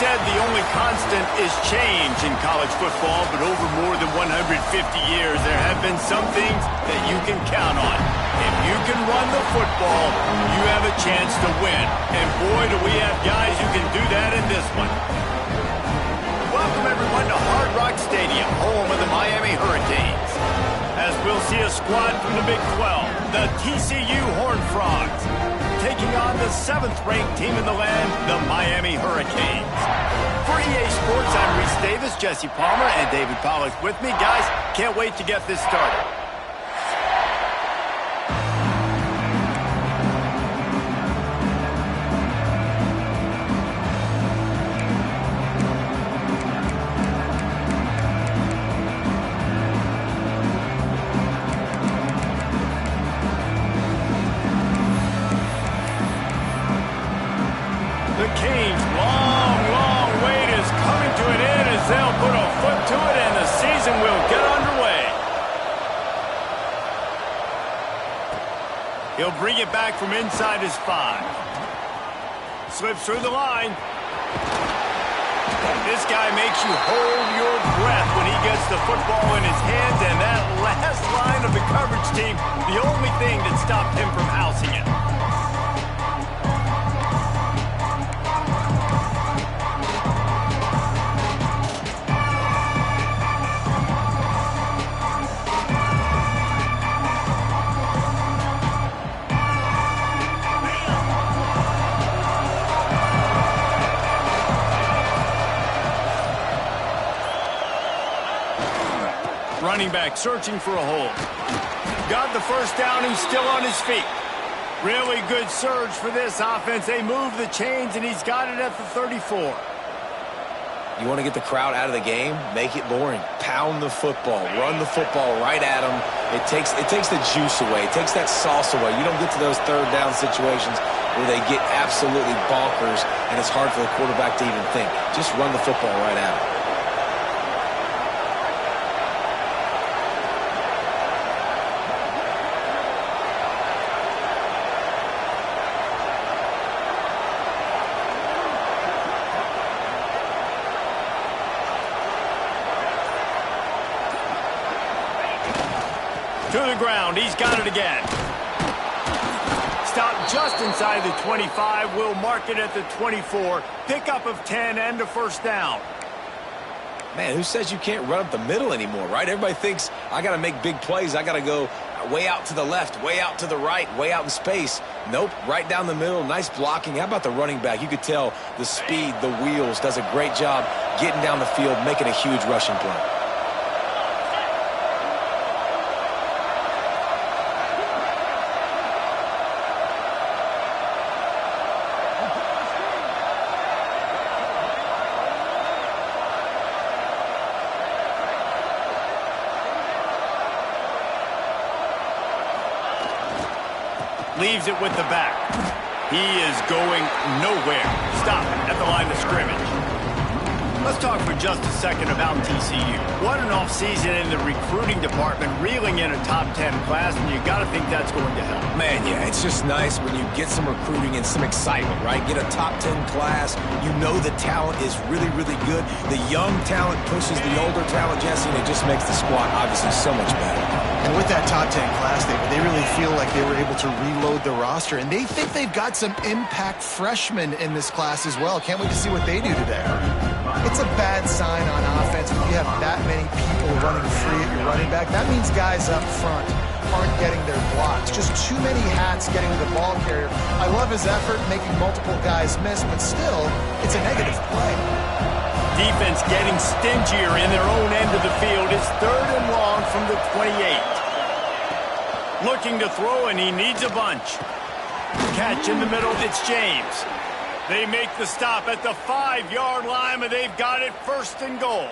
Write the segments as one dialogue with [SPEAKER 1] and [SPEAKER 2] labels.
[SPEAKER 1] said the only constant is change in college football, but over more than 150 years, there have been some things that you can count on. If you can run the football, you have a chance to win. And boy, do we have guys who can do that in this one. Welcome, everyone, to Hard Rock Stadium, home of the Miami Hurricanes. As we'll see a squad from the Big 12, the TCU Horned Frogs, taking on the 7th-ranked team in the land, the Miami Hurricanes. For EA Sports, I'm Reese Davis, Jesse Palmer, and David Pollack with me. Guys, can't wait to get this started. The Canes' long wait is coming to an end as they'll put a foot to it and the season will get underway. He'll bring it back from inside his 5. Slips through the line. This guy makes you hold your breath when he gets the football in his hands, and that last line of the coverage team, the only thing that stopped him from housing it. Running back searching for a hole. Got the first down. He's still on his feet. Really good surge for this offense. They move the chains, and he's got it at the 34.
[SPEAKER 2] You want to get the crowd out of the game? Make it boring. Pound the football. Run the football right at them. It takes the juice away. It takes that sauce away. You don't get to those third down situations where they get absolutely bonkers, and it's hard for the quarterback to even think. Just run the football right at them.
[SPEAKER 1] To the ground, he's got it again. Stop just inside the 25. We'll mark it at the 24. Pickup of 10 and a first down.
[SPEAKER 2] Man, who says you can't run up the middle anymore, right? Everybody thinks, I got to make big plays. I got to go way out to the left, way out to the right, way out in space. Nope, right down the middle. Nice blocking. How about the running back? You could tell the speed, the wheels, does a great job getting down the field, making a huge rushing play.
[SPEAKER 1] Leaves it with the back. He is going nowhere. Stop at the line of scrimmage. Let's talk for just a second about TCU. What an offseason in the recruiting department, reeling in a top 10 class, and you got to think that's going to help.
[SPEAKER 2] Man, yeah, it's just nice when you get some recruiting and some excitement, right? Get a top 10 class. You know the talent is really, really good. The young talent pushes the older talent, Jesse, and it just makes the squad obviously so much better.
[SPEAKER 3] And with that top 10 class, they really feel like they were able to reload the roster, and they think they've got some impact freshmen in this class as well. Can't wait to see what they do today. It's a bad sign on offense when you have that many people running free at your running back. That means guys up front aren't getting their blocks. Just too many hats getting to the ball carrier. I love his effort making multiple guys miss, but still, it's a negative play.
[SPEAKER 1] Defense getting stingier in their own end of the field. It's 3rd and long from the 28. Looking to throw, and he needs a bunch. Catch in the middle, it's James. They make the stop at the 5-yard line, and they've got it 1st and goal.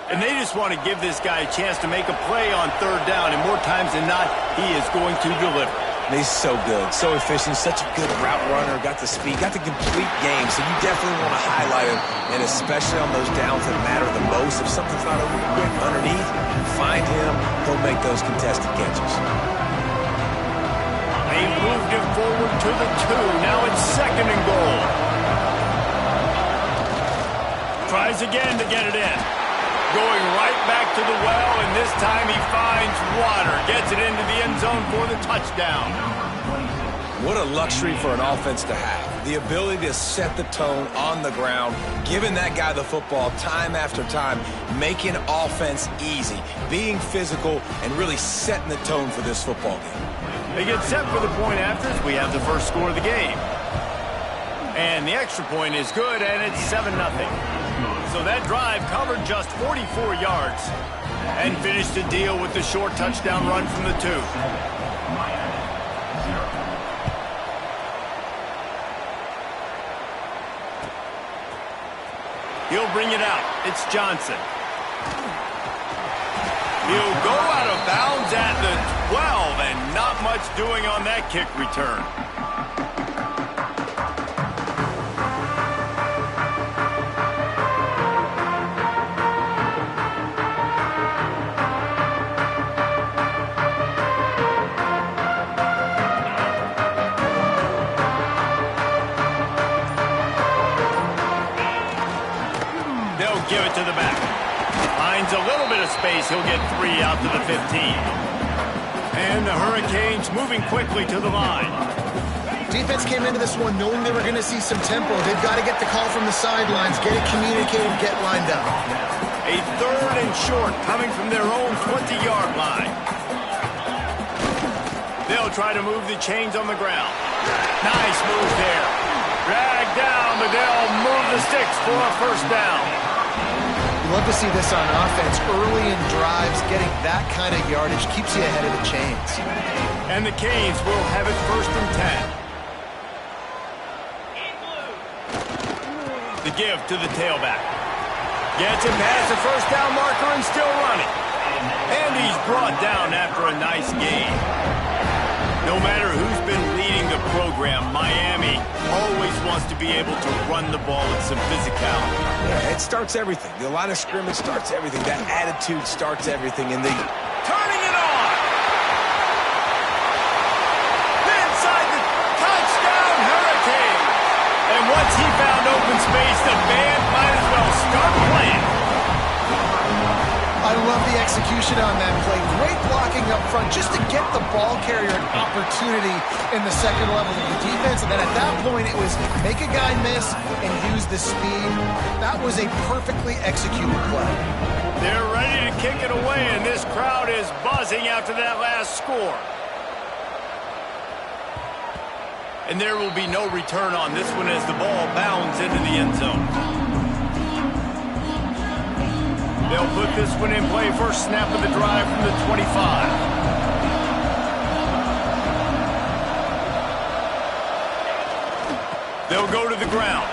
[SPEAKER 1] And they just want to give this guy a chance to make a play on 3rd down, and more times than not, he is going to deliver.
[SPEAKER 2] He's so good, so efficient, such a good route runner, got the speed, got the complete game, so you definitely want to highlight him, and especially on those downs that matter the most. If something's not over quick underneath, find him, he'll make those contested catches.
[SPEAKER 1] They moved it forward to the 2. Now it's 2nd and goal. Tries again to get it in. Going right back to the well, and this time he finds water. Gets it into the end zone for the touchdown.
[SPEAKER 2] What a luxury for an offense to have. The ability to set the tone on the ground, giving that guy the football time after time, making offense easy, being physical, and really setting the tone for this football game.
[SPEAKER 1] They get set for the point afters. We have the first score of the game. And the extra point is good, and it's 7-0. So that drive covered just 44 yards and finished the deal with the short touchdown run from the 2. He'll bring it out. It's Johnson. He'll go out of bounds at the 12, and not much doing on that kick return. They'll give it to the back. Finds a little bit of space. He'll get 3 out to the 15. And the Hurricanes moving quickly to the line.
[SPEAKER 3] Defense came into this one knowing they were going to see some tempo. They've got to get the call from the sidelines, get it communicated, get lined up.
[SPEAKER 1] A 3rd and short coming from their own 20-yard line. They'll try to move the chains on the ground. Nice move there. Dragged down, but they'll move the sticks for a first down.
[SPEAKER 3] You love to see this on offense. Early in drives, getting that kind of yardage keeps you ahead of the chains.
[SPEAKER 1] And the Canes will have it 1st and 10. The give to the tailback. Gets it past the first down marker and still running. And he's brought down after a nice gain. No matter who's been leading the program, Miami always wants to be able to run the ball with some physicality.
[SPEAKER 2] Yeah, it starts everything. The line of scrimmage starts everything. That attitude starts everything. And
[SPEAKER 1] turning it on! Inside the touchdown, Hurricane! And once he found open space, the band might as well start playing.
[SPEAKER 3] I love the execution on that play. Great blocking up front just to get the ball carrier an opportunity in the second level of the defense. And then at that point, it was make a guy miss and use the speed. That was a perfectly executed play.
[SPEAKER 1] They're ready to kick it away, and this crowd is buzzing after that last score. And there will be no return on this one as the ball bounds into the end zone. They'll put this one in play. First snap of the drive from the 25. They'll go to the ground.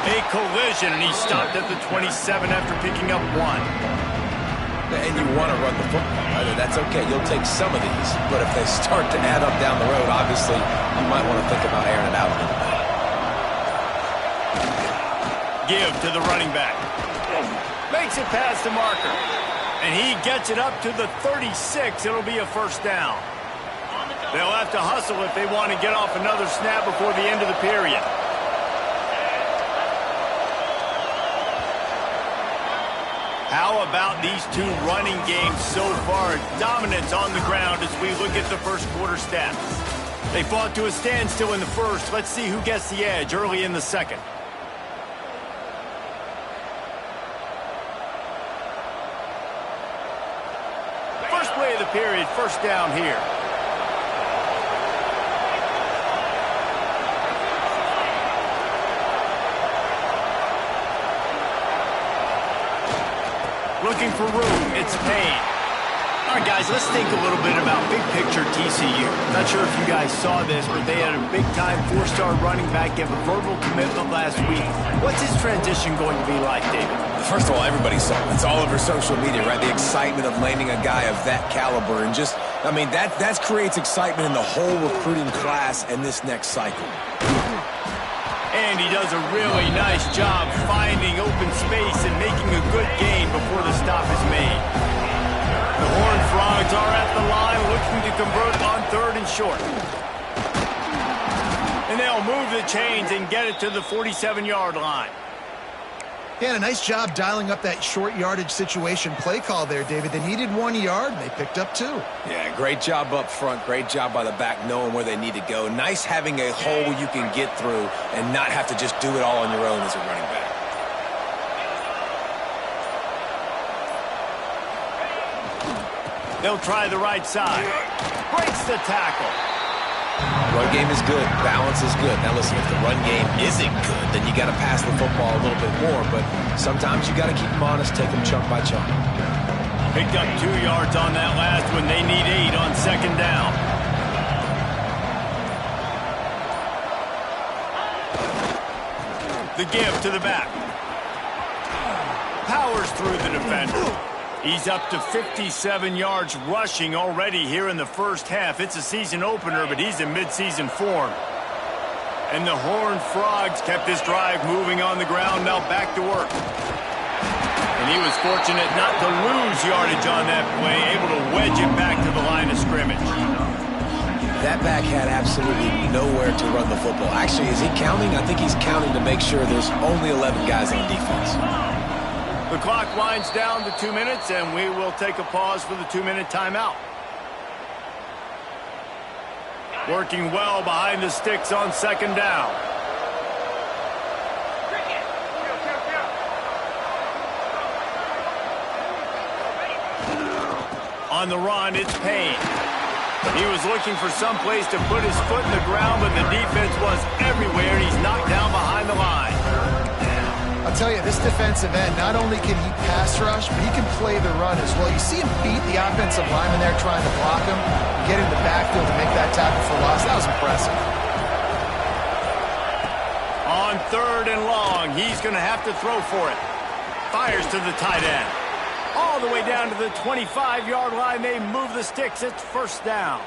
[SPEAKER 1] A collision, and he stopped at the 27 after picking up 1.
[SPEAKER 2] And you want to run the football, right? That's okay. You'll take some of these. But if they start to add up down the road, obviously, you might want to think about airing it out a little bit.
[SPEAKER 1] Give to the running back. Makes it past the marker. And he gets it up to the 36. It'll be a first down. They'll have to hustle if they want to get off another snap before the end of the period. How about these two running games so far? Dominance on the ground as we look at the first quarter stats. They fought to a standstill in the first. Let's see who gets the edge early in the second. First play of the period, first down here. Looking for room, it's Payne. All right, guys, let's think a little bit about big picture TCU. Not sure if you guys saw this, but they had a big-time four-star running back give a verbal commitment last week. What's his transition going to be like, David?
[SPEAKER 2] First of all, everybody saw it. It's all over social media, right? The excitement of landing a guy of that caliber. And just, I mean, that creates excitement in the whole recruiting class and this next cycle.
[SPEAKER 1] And he does a really nice job finding open space and making a good gain before the stop is made. The Horned Frogs are at the line looking to convert on third and short. And they'll move the chains and get it to the 47-yard line.
[SPEAKER 3] Yeah, and a nice job dialing up that short yardage situation play call there, David. They needed 1 yard, and they picked up 2.
[SPEAKER 2] Yeah, great job up front. Great job by the back knowing where they need to go. Nice having a hole you can get through and not have to just do it all on your own as a running back.
[SPEAKER 1] They'll try the right side. Breaks the tackle.
[SPEAKER 2] Run game is good. Balance is good. Now listen, if the run game isn't good, then you got to pass the football a little bit more. But sometimes you got to keep them honest, take them chunk by chunk.
[SPEAKER 1] Picked up 2 yards on that last one. They need 8 on second down. The give to the back. Powers through the defender. He's up to 57 yards rushing already here in the first half. It's a season opener, but he's in midseason form. And the Horned Frogs kept this drive moving on the ground, now back to work. And he was fortunate not to lose yardage on that play, able to wedge it back to the line of scrimmage.
[SPEAKER 2] That back had absolutely nowhere to run the football. Actually, is he counting? I think he's counting to make sure there's only 11 guys on defense.
[SPEAKER 1] The clock winds down to 2 minutes, and we will take a pause for the 2-minute timeout. Working well behind the sticks on second down. On the run, it's Payne. He was looking for some place to put his foot in the ground, but the defense was everywhere, and he's knocked down behind the line.
[SPEAKER 3] I'll tell you, this defensive end, not only can he pass rush, but he can play the run as well. You see him beat the offensive lineman there trying to block him, get in the backfield to make that tackle for loss. That was impressive.
[SPEAKER 1] On 3rd and long, he's going to have to throw for it. Fires to the tight end. All the way down to the 25-yard line. They move the sticks. It's first down.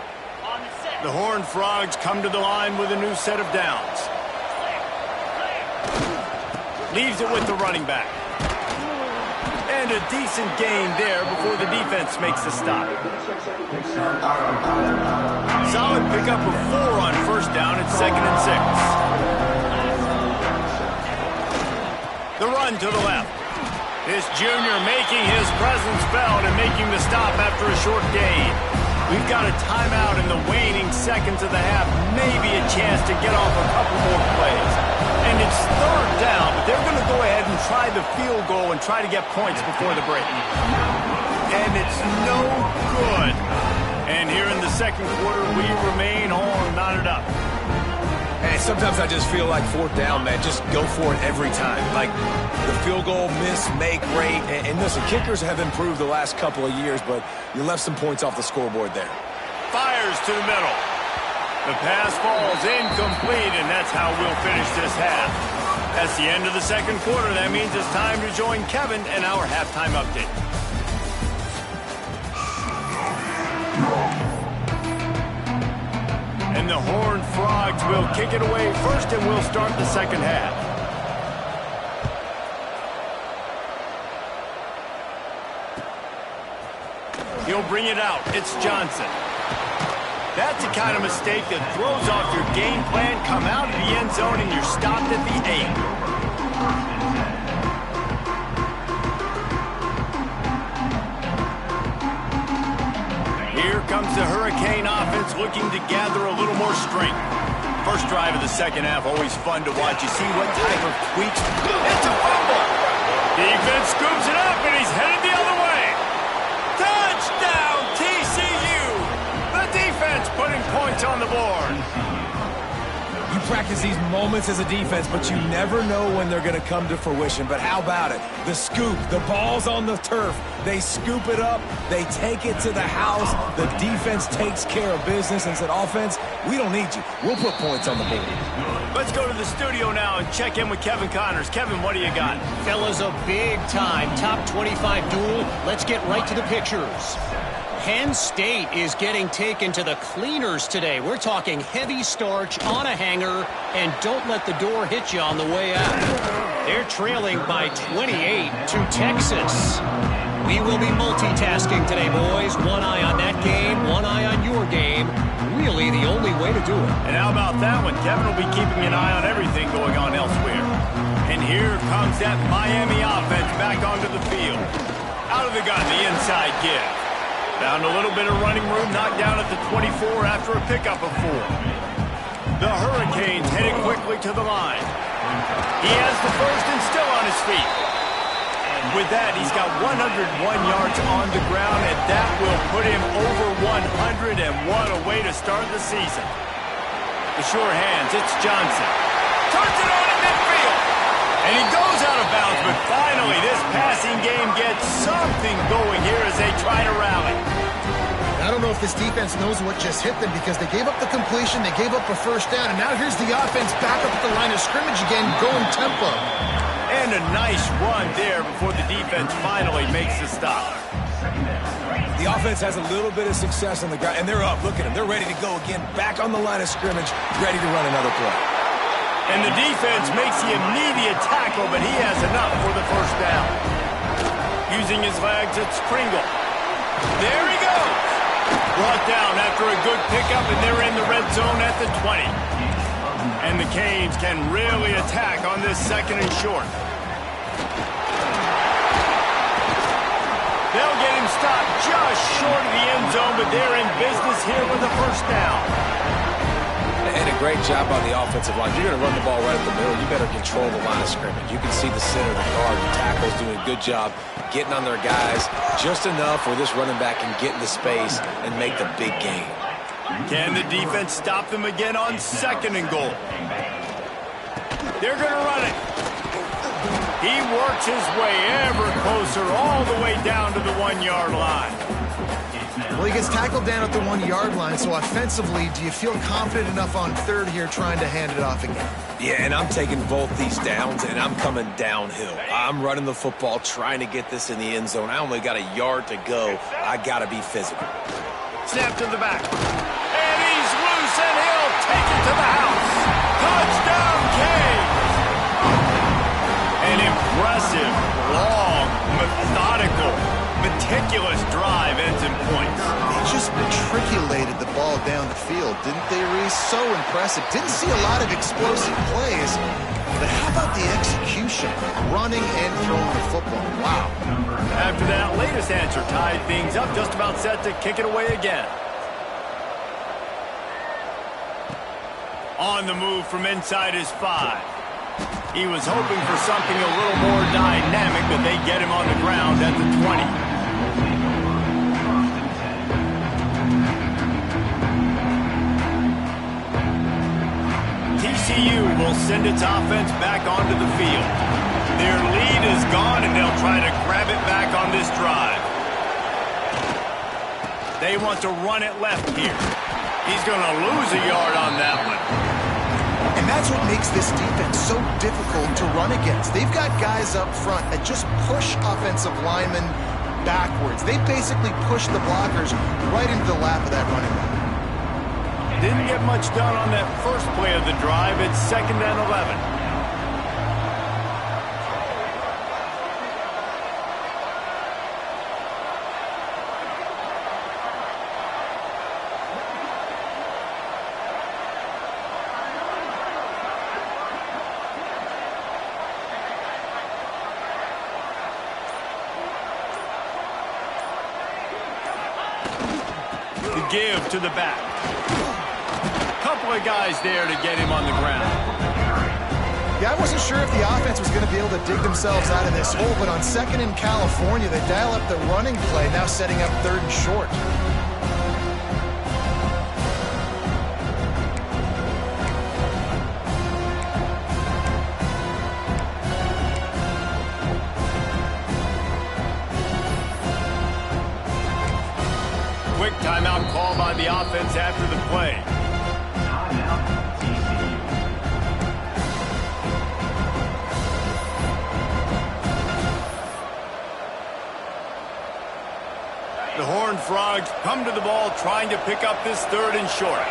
[SPEAKER 1] The Horned Frogs come to the line with a new set of downs. Leaves it with the running back. And a decent gain there before the defense makes the stop. Solid pickup of 4 on first down. It's 2nd and 6. The run to the left. This junior making his presence felt and making the stop after a short gain. We've got a timeout in the waning seconds of the half. Maybe a chance to get off a couple more plays. And it's 3rd down, but they're going to go ahead and try the field goal and try to get points before the break. And it's no good. And here in the second quarter, we remain all knotted up.
[SPEAKER 2] Hey, sometimes I just feel like 4th down, man. Just go for it every time. Like the field goal, miss, make, rate. And listen, kickers have improved the last couple of years, but you left some points off the scoreboard there.
[SPEAKER 1] Fires to the middle. The pass falls incomplete, and that's how we'll finish this half. That's the end of the second quarter. That means it's time to join Kevin and our halftime update. And the Horned Frogs will kick it away first, and we'll start the second half. He'll bring it out. It's Johnson. That's the kind of mistake that throws off your game plan. Come out of the end zone, and you're stopped at the 8. Here comes the Hurricane offense looking to gather a little more strength. First drive of the second half, always fun to watch. You see what type of tweaks. It's a fumble. Defense scoops it up, and he's headed the other way. Touchdown, TCU. The defense putting points on the board.
[SPEAKER 2] You practice these moments as a defense, but you never know when they're going to come to fruition. But how about it? The scoop, the ball's on the turf. They scoop it up. They take it to the house. The defense takes care of business and said, offense, we don't need you. We'll put points on the board.
[SPEAKER 1] Let's go to the studio now and check in with Kevin Connors. Kevin, what do you got?
[SPEAKER 4] Fellas, a big-time top 25 duel. Let's get right to the pictures. Penn State is getting taken to the cleaners today. We're talking heavy starch on a hanger, and don't let the door hit you on the way out. They're trailing by 28 to Texas. We will be multitasking today, boys. One eye on that game, one eye on your game. Really the only way to do it.
[SPEAKER 1] And how about that one? Kevin will be keeping an eye on everything going on elsewhere. And here comes that Miami offense back onto the field. Out of the gun, the inside give. Found a little bit of running room, knocked down at the 24 after a pickup of 4. The Hurricanes headed quickly to the line. He has the first and still on his feet. With that, he's got 101 yards on the ground, and that will put him over 100, and what a way to start the season. The sure hands, it's Johnson. Turns it on in midfield. And he goes out of bounds, but finally this passing game gets something going here as they try to rally.
[SPEAKER 3] I don't know if this defense knows what just hit them because they gave up the completion, they gave up a first down, and now here's the offense back up at the line of scrimmage again, going tempo.
[SPEAKER 1] And a nice run there before the defense finally makes the stop.
[SPEAKER 2] The offense has a little bit of success on the ground, and they're up. Look at them. They're ready to go again, back on the line of scrimmage, ready to run another play.
[SPEAKER 1] And the defense makes the immediate tackle, but he has enough for the first down. Using his legs, it's Pringle. There he goes. Brought down after a good pickup, and they're in the red zone at the 20. And the Canes can really attack on this second and short. They'll get him stopped just short of the end zone, but they're in business here with a first down.
[SPEAKER 2] And a great job on the offensive line. You're going to run the ball right up the middle. You better control the line of scrimmage. You can see the center of the guard, the tackles doing a good job getting on their guys just enough where this running back can get into space and make the big gain.
[SPEAKER 1] Can the defense stop them again on second and goal? They're going to run it. He works his way ever closer all the way down to the 1-yard line.
[SPEAKER 3] Well, he gets tackled down at the 1-yard line, so offensively, do you feel confident enough on third here trying to hand it off again?
[SPEAKER 2] Yeah, and I'm taking both these downs, and I'm coming downhill. I'm running the football, trying to get this in the end zone. I only got a yard to go. I got to be physical.
[SPEAKER 1] Snap to the back. And he's loose, and he'll take it to the house. Touchdown, Canes! An impressive, long, methodical, meticulous drive ends in points.
[SPEAKER 3] They just matriculated the ball down the field, didn't they, Reese? So impressive. Didn't see a lot of explosive plays, but how about the execution? Running and throwing the football. Wow.
[SPEAKER 1] After that latest answer tied things up, just about set to kick it away again. On the move from inside his 5. He was hoping for something a little more dynamic, but they get him on the ground at the 20. TCU will send its offense back onto the field. Their lead is gone, and they'll try to grab it back on this drive. They want to run it left here. He's going to lose a yard on that one.
[SPEAKER 3] And that's what makes this defense so difficult to run against. They've got guys up front that just push offensive linemen backwards. They basically push the blockers right into the lap of that running back.
[SPEAKER 1] Didn't get much done on that first play of the drive. It's 2nd and 11. Give to the back. Couple of guys there to get him on the ground.
[SPEAKER 3] Yeah, I wasn't sure if the offense was going to be able to dig themselves out of this hole, but on 2nd in California, they dial up the running play, now setting up 3rd and short.
[SPEAKER 1] Timeout call by the offense after the play. The Horned Frogs come to the ball trying to pick up this 3rd and short.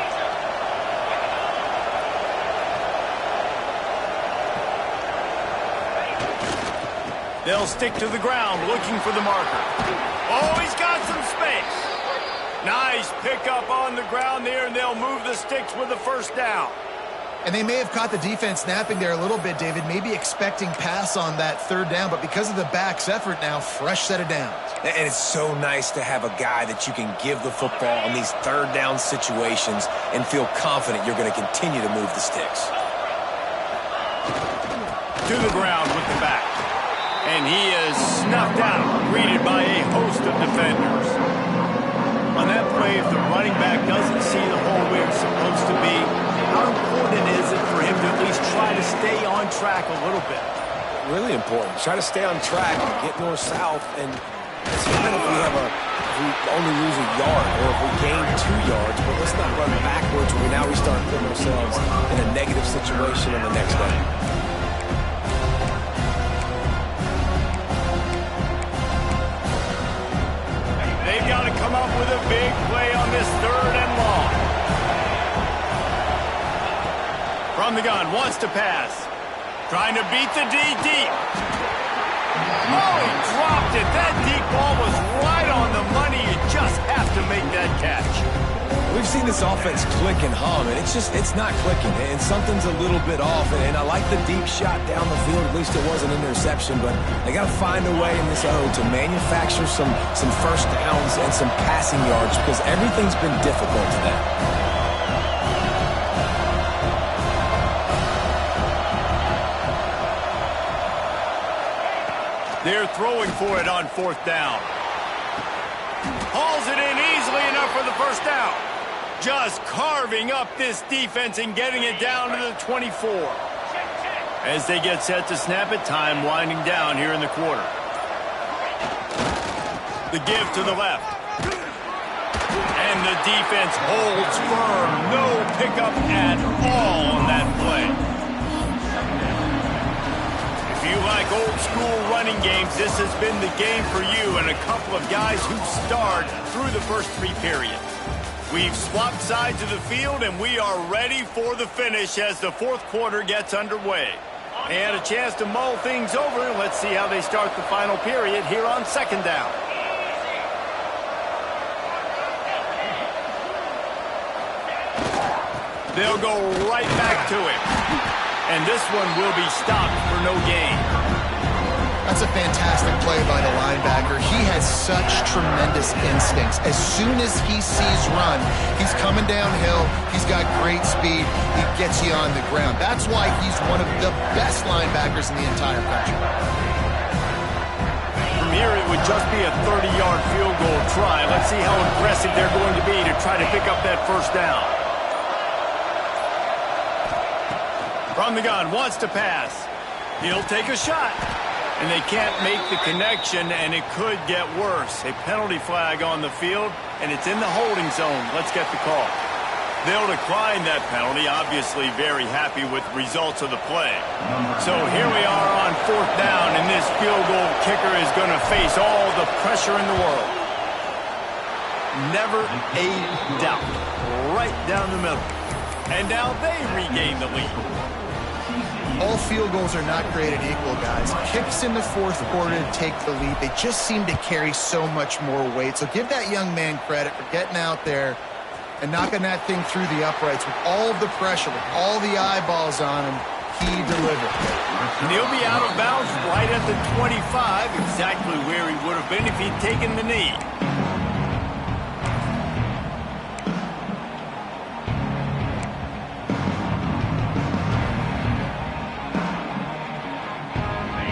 [SPEAKER 1] They'll stick to the ground looking for the marker. Oh, he's got some space. Nice pickup on the ground there, and they'll move the sticks with the first down.
[SPEAKER 3] And they may have caught the defense snapping there a little bit, David, maybe expecting pass on that third down, but because of the back's effort now, fresh set of downs.
[SPEAKER 2] And it's so nice to have a guy that you can give the football on these third down situations and feel confident you're going to continue to move the sticks.
[SPEAKER 1] To the ground with the back. And he is snuffed out, greeted by a host of defenders. On that play, if the running back doesn't see the hole where it's supposed to be, how important is it for him to at least try to stay on track a little bit?
[SPEAKER 2] Really important. Try to stay on track, get north-south, and it's fine if we only lose a yard or if we gain 2 yards, but let's not run backwards where now we start putting ourselves in a negative situation on the next day.
[SPEAKER 1] They've got to come up with a big play on this 3rd and long. From the gun, wants to pass. Trying to beat the D deep. Oh, he dropped it. That deep ball was right on the money. You just have to make that catch.
[SPEAKER 2] We've seen this offense click and hum, and it's not clicking, and something's a little bit off. And I like the deep shot down the field. At least it wasn't an interception, but they got to find a way in this to manufacture some first downs and some passing yards because everything's been difficult to them.
[SPEAKER 1] They're throwing for it on 4th down. Hauls it in easily enough for the first down. Just carving up this defense and getting it down to the 24. As they get set to snap it, time winding down here in the quarter. The give to the left. And the defense holds firm. No pickup at all on that play. If you like old school running games, this has been the game for you and a couple of guys who starred through the first 3 periods. We've swapped sides of the field and we are ready for the finish as the 4th quarter gets underway. And a chance to mull things over. Let's see how they start the final period here on 2nd down. They'll go right back to it. And this one will be stopped for no gain.
[SPEAKER 3] That's a fantastic play by the linebacker. He has such tremendous instincts. As soon as he sees run, he's coming downhill. He's got great speed. He gets you on the ground. That's why he's one of the best linebackers in the entire country.
[SPEAKER 1] From here, it would just be a 30-yard field goal try. Let's see how aggressive they're going to be to try to pick up that first down. From the gun, wants to pass. He'll take a shot. And they can't make the connection, and it could get worse. A penalty flag on the field, and it's in the holding zone. Let's get the call. They'll decline that penalty, obviously very happy with the results of the play. So here we are on 4th down, and this field goal kicker is going to face all the pressure in the world. Never a doubt. Right down the middle. And now they regain the lead.
[SPEAKER 3] All field goals are not created equal, guys. Kicks in the 4th quarter to take the lead. They just seem to carry so much more weight. So give that young man credit for getting out there and knocking that thing through the uprights with all of the pressure, with all the eyeballs on him. He delivered.
[SPEAKER 1] And he'll be out of bounds right at the 25, exactly where he would have been if he'd taken the knee.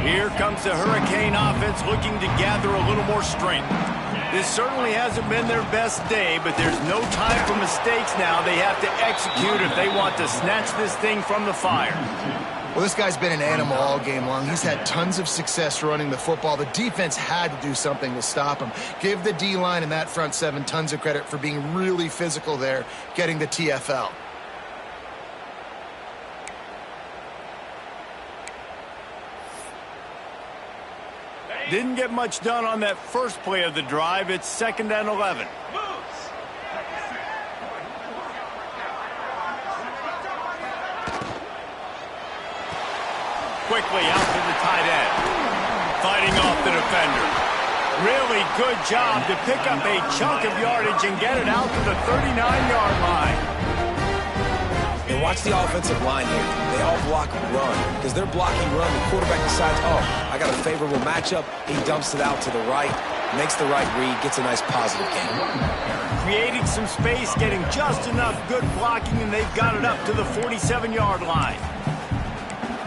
[SPEAKER 1] Here comes the Hurricane offense looking to gather a little more strength. This certainly hasn't been their best day, but there's no time for mistakes now. They have to execute if they want to snatch this thing from the fire.
[SPEAKER 3] Well, this guy's been an animal all game long. He's had tons of success running the football. The defense had to do something to stop him. Give the D-line and that front 7 tons of credit for being really physical there, getting the TFL.
[SPEAKER 1] Didn't get much done on that first play of the drive. It's 2nd and 11. Quickly out to the tight end. Fighting off the defender. Really good job to pick up a chunk of yardage and get it out to the 39-yard line.
[SPEAKER 2] And And watch the offensive line here. They all block run. Because they're blocking run, the quarterback decides, oh, I got a favorable matchup. He dumps it out to the right, makes the right read, gets a nice positive gain.
[SPEAKER 1] Creating some space, getting just enough good blocking, and they've got it up to the 47-yard line.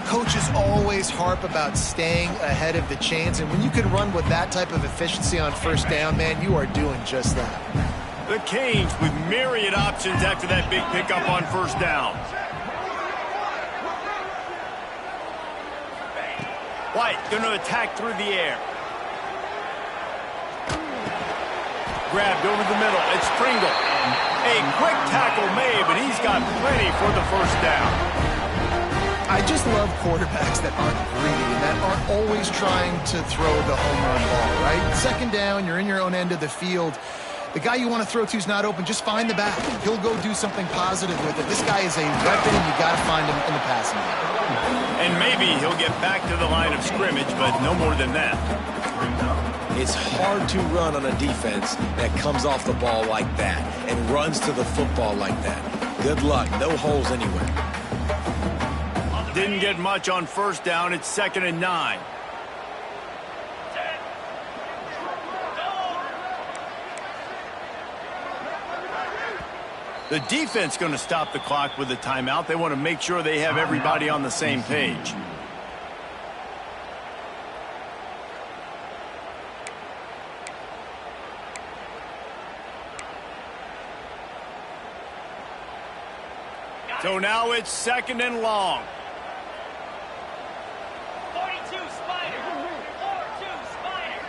[SPEAKER 3] Coaches always harp about staying ahead of the chains, and when you can run with that type of efficiency on first down, man, you are doing just that.
[SPEAKER 1] The Canes with myriad options after that big pickup on first down. White going to attack through the air. Grabbed over the middle. It's Pringle. A quick tackle made, but he's got plenty for the first down.
[SPEAKER 3] I just love quarterbacks that aren't greedy, that aren't always trying to throw the home run ball, right? Second down, you're in your own end of the field. The guy you want to throw to is not open. Just find the back. He'll go do something positive with it. This guy is a weapon, and you got to find him in the passing game.
[SPEAKER 1] And maybe he'll get back to the line of scrimmage, but no more than that.
[SPEAKER 2] It's hard to run on a defense that comes off the ball like that and runs to the football like that. Good luck. No holes anywhere.
[SPEAKER 1] Didn't get much on first down. It's 2nd and 9. The defense going to stop the clock with a timeout. They want to make sure they have everybody on the same page. So now it's 2nd and long.
[SPEAKER 5] 42 Spider. 42 Spider.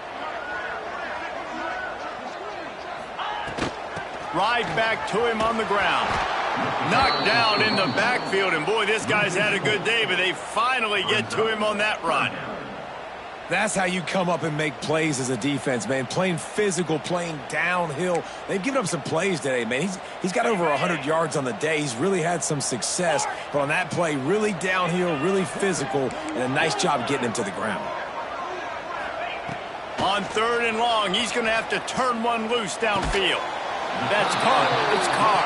[SPEAKER 1] Right back to him on the ground. Knocked down in the backfield, and boy, this guy's had a good day, but they finally get to him on that run.
[SPEAKER 2] That's how you come up and make plays as a defense, man. Playing physical, playing downhill. They've given up some plays today, man. He's got over 100 yards on the day. He's really had some success. But on that play, really downhill, really physical, and a nice job getting him to the ground.
[SPEAKER 1] On 3rd and long, he's going to have to turn one loose downfield. That's caught. It's Carr.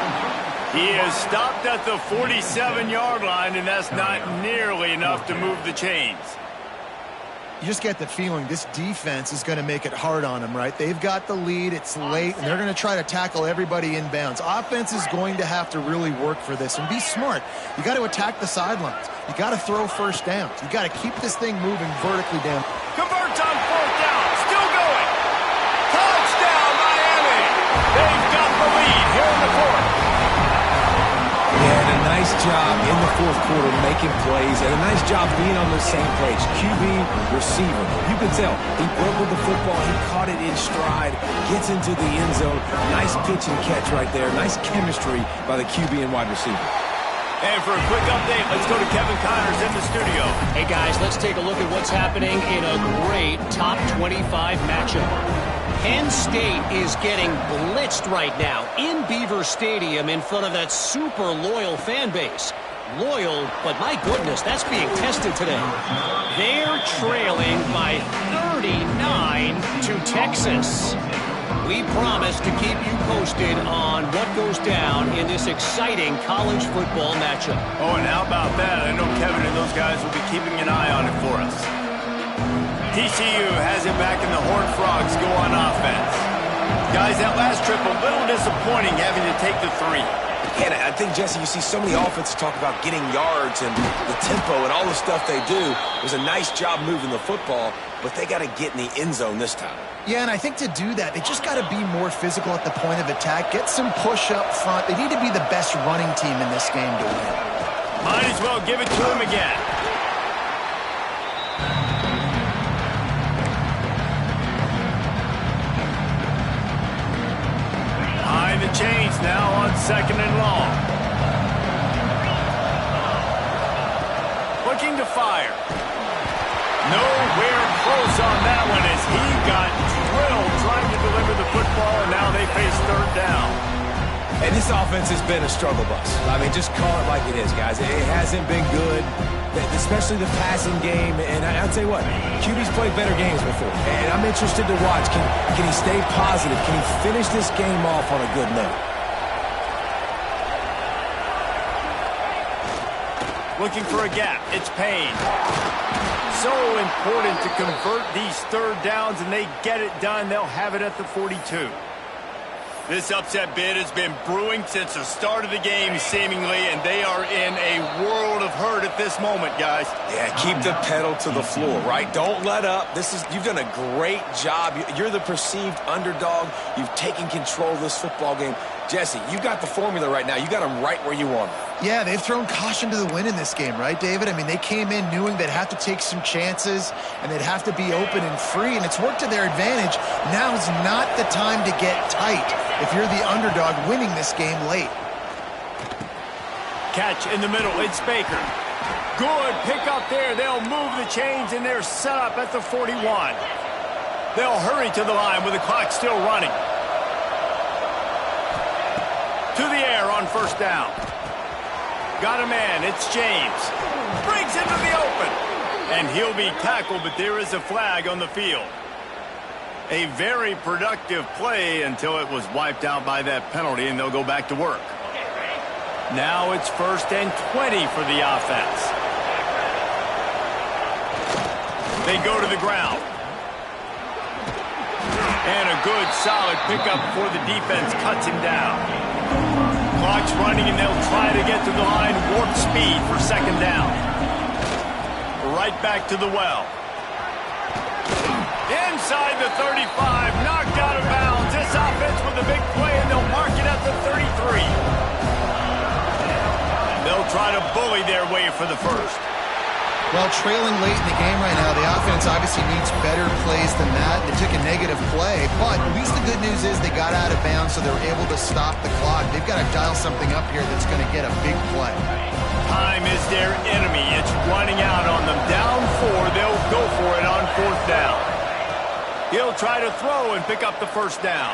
[SPEAKER 1] He is stopped at the 47-yard line, and that's not nearly enough to move the chains.
[SPEAKER 3] You just get the feeling this defense is going to make it hard on them, right? They've got the lead, it's late, and they're going to try to tackle everybody inbounds. Offense is going to have to really work for this and be smart. You got to attack the sidelines. You got to throw first downs. You got to keep this thing moving vertically down.
[SPEAKER 1] Converts on 4th down. Still going. Touchdown, Miami. They've got the lead here in the 4th.
[SPEAKER 2] Yeah, and a nice job in the 4th quarter making plays, and a nice job being on the same page. QB, receiver. You can tell he broke with the football. He caught it in stride, gets into the end zone. Nice pitch and catch right there. Nice chemistry by the QB and wide receiver.
[SPEAKER 1] And for a quick update, let's go to Kevin Connors in the studio.
[SPEAKER 4] Hey, guys, let's take a look at what's happening in a great top 25 matchup. Penn State is getting blitzed right now in Beaver Stadium in front of that super loyal fan base. Loyal, but my goodness, that's being tested today. They're trailing by 39 to Texas. We promise to keep you posted on what goes down in this exciting college football matchup.
[SPEAKER 1] Oh, and how about that? I know Kevin and those guys will be keeping an eye on it for us. TCU has it back, and the Horned Frogs go on offense. Guys, that last trip, a little disappointing having to take the 3.
[SPEAKER 2] And I think, Jesse, you see so many offenses talk about getting yards and the tempo and all the stuff they do. It was a nice job moving the football, but they got to get in the end zone this time.
[SPEAKER 3] Yeah, and I think to do that, they just got to be more physical at the point of attack, get some push up front. They need to be the best running team in this game to win.
[SPEAKER 1] Might as well give it to him again. Behind the chains now on 2nd and long. Looking to fire. Nowhere close on that one as he got drilled trying to deliver the football, and now they face 3rd down.
[SPEAKER 2] And this offense has been a struggle bus. I mean, just call it like it is, guys. It hasn't been good, especially the passing game. And I'll tell you what, QB's played better games before. And I'm interested to watch. Can he stay positive? Can he finish this game off on a good note?
[SPEAKER 1] Looking for a gap. It's Payne. So important to convert these third downs, and they get it done. They'll have it at the 42. This upset bid has been brewing since the start of the game, seemingly, and they are in a world of hurt at this moment, guys.
[SPEAKER 2] Yeah, keep the pedal to the floor, right? Don't let up. You've done a great job. You're the perceived underdog. You've taken control of this football game. Jesse, you got the formula right now. You got them right where you want them.
[SPEAKER 3] Yeah, they've thrown caution to the wind in this game, right, David? I mean, they came in knowing they'd have to take some chances and they'd have to be open and free, and it's worked to their advantage. Now's not the time to get tight if you're the underdog winning this game late.
[SPEAKER 1] Catch in the middle. It's Baker. Good pick up there. They'll move the chains, and they're set up at the 41. They'll hurry to the line with the clock still running. To the air on first down. Got a man. It's James. Breaks into the open. And he'll be tackled, but there is a flag on the field. A very productive play until it was wiped out by that penalty, and they'll go back to work. Now it's 1st and 20 for the offense. They go to the ground. And a good, solid pickup before the defense cuts him down. Clock's running, and they'll try to get to the line. Warp speed for 2nd down. Right back to the well. Inside the 35, knocked out of bounds. This offense with a big play, and they'll mark it at the 33. They'll try to bully their way for the first.
[SPEAKER 3] Well, trailing late in the game right now, the offense obviously needs better plays than that. They took a negative play, but at least the good news is they got out of bounds, so they were able to stop the clock. They've got to dial something up here that's going to get a big play.
[SPEAKER 1] Time is their enemy. It's running out on them. Down 4, they'll go for it on 4th down. He'll try to throw and pick up the 1st down.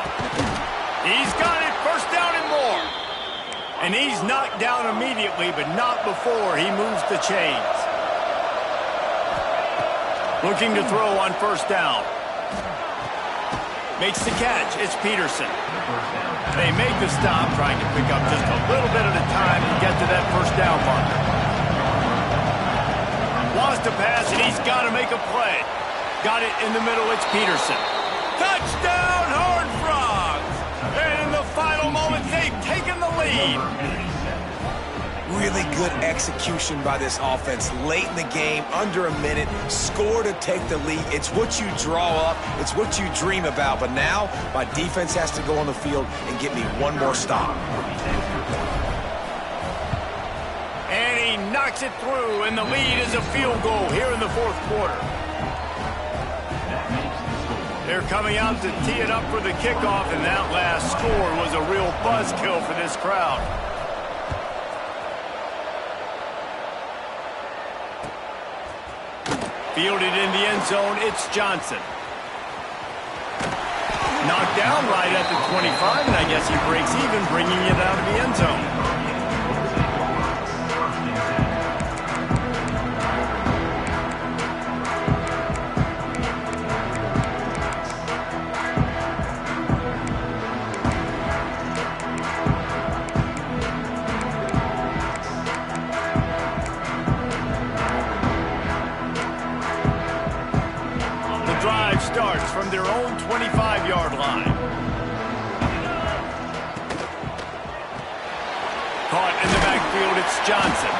[SPEAKER 1] He's got it, 1st down and more. And he's knocked down immediately, but not before he moves the chains. Looking to throw on 1st down. Makes the catch. It's Peterson. They make the stop, trying to pick up just a little bit at a time to get to that 1st down marker. Wants to pass, and he's got to make a play. Got it in the middle. It's Peterson. Touchdown, Horned Frogs! And in the final moments, they've taken the lead.
[SPEAKER 2] Really good execution by this offense late in the game, under a minute, score to take the lead. It's what you draw up, it's what you dream about, but now my defense has to go on the field and get me one more stop.
[SPEAKER 1] And he knocks it through, and the lead is a field goal here in the 4th quarter. They're coming out to tee it up for the kickoff, and that last score was a real buzzkill for this crowd. Fielded in the end zone, it's Johnson. Knocked down right at the 25, and I guess he breaks even, bringing it out of the end zone. Starts from their own 25-yard line. Caught in the backfield, it's Johnson.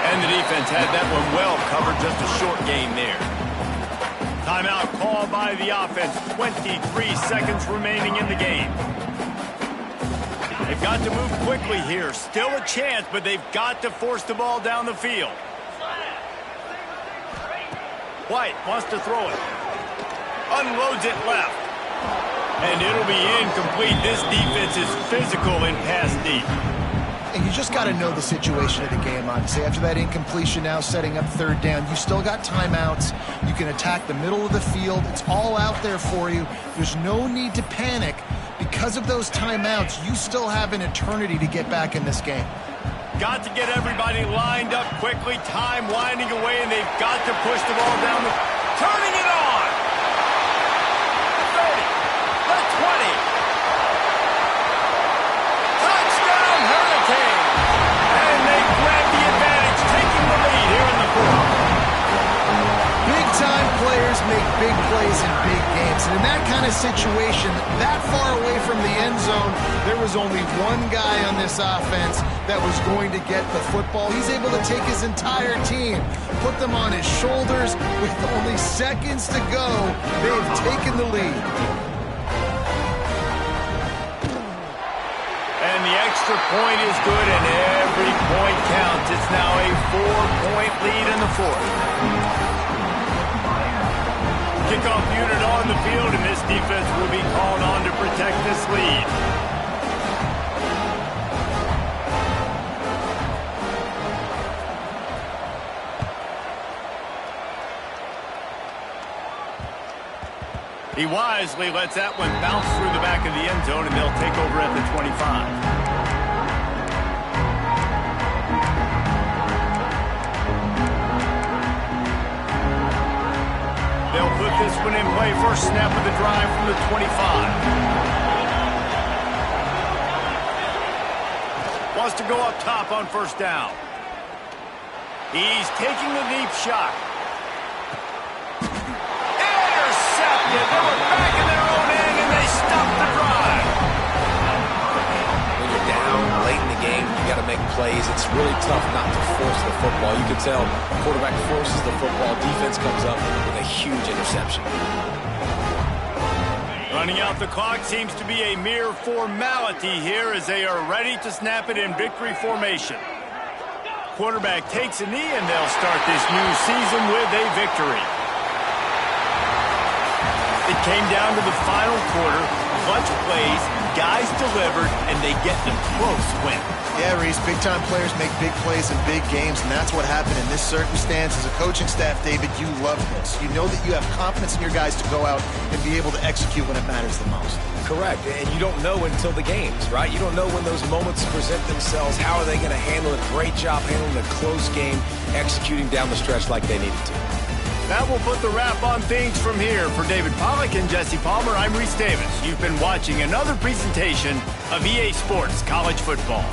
[SPEAKER 1] And the defense had that one well covered, just a short gain there. Timeout called by the offense. 23 seconds remaining in the game. They've got to move quickly here. Still a chance, but they've got to force the ball down the field. White wants to throw it. Unloads it left. And it'll be incomplete. This defense is physical in pass deep.
[SPEAKER 3] And you just got to know the situation of the game, honestly. After that incompletion now setting up 3rd down, you still got timeouts. You can attack the middle of the field. It's all out there for you. There's no need to panic. Because of those timeouts, you still have an eternity to get back in this game.
[SPEAKER 1] Got to get everybody lined up quickly. Time winding away, and they've got to push the ball down. Turning it on. 30, the 20. Touchdown, Hurricane. And they grab the advantage, taking the lead.
[SPEAKER 3] big plays in big games. And in that kind of situation, that far away from the end zone, there was only one guy on this offense that was going to get the football. He's able to take his entire team, put them on his shoulders. With only seconds to go, they've taken the lead.
[SPEAKER 1] And the extra point is good, and every point counts. It's now a 4-point lead in the fourth. Kickoff unit on the field, and this defense will be called on to protect this lead. He wisely lets that one bounce through the back of the end zone, and they'll take over at the 25. They'll put this one in play. First snap of the drive from the 25. Wants to go up top on first down. He's taking the deep shot. They were back in their own end, and they stopped the drive.
[SPEAKER 2] When you're down late in the game, you got to make plays. It's really tough not to force the football. You can tell quarterback forces the football. Defense comes up with a huge interception.
[SPEAKER 1] Running out the clock seems to be a mere formality here as they are ready to snap it in victory formation. Quarterback takes a knee, and they'll start this new season with a victory. It came down to the final quarter, clutch plays, guys delivered, and they get the close win.
[SPEAKER 3] Yeah, Reese, big-time players make big plays in big games, and that's what happened in this circumstance. As a coaching staff, David, you love this. You know that you have confidence in your guys to go out and be able to execute when it matters the most.
[SPEAKER 2] Correct, and you don't know until the games, right? You don't know when those moments present themselves. How are they going to handle it? Great job handling a close game, executing down the stretch like they needed to.
[SPEAKER 1] That will put the wrap on things from here. For David Pollack and Jesse Palmer, I'm Reese Davis. You've been watching another presentation of EA Sports College Football.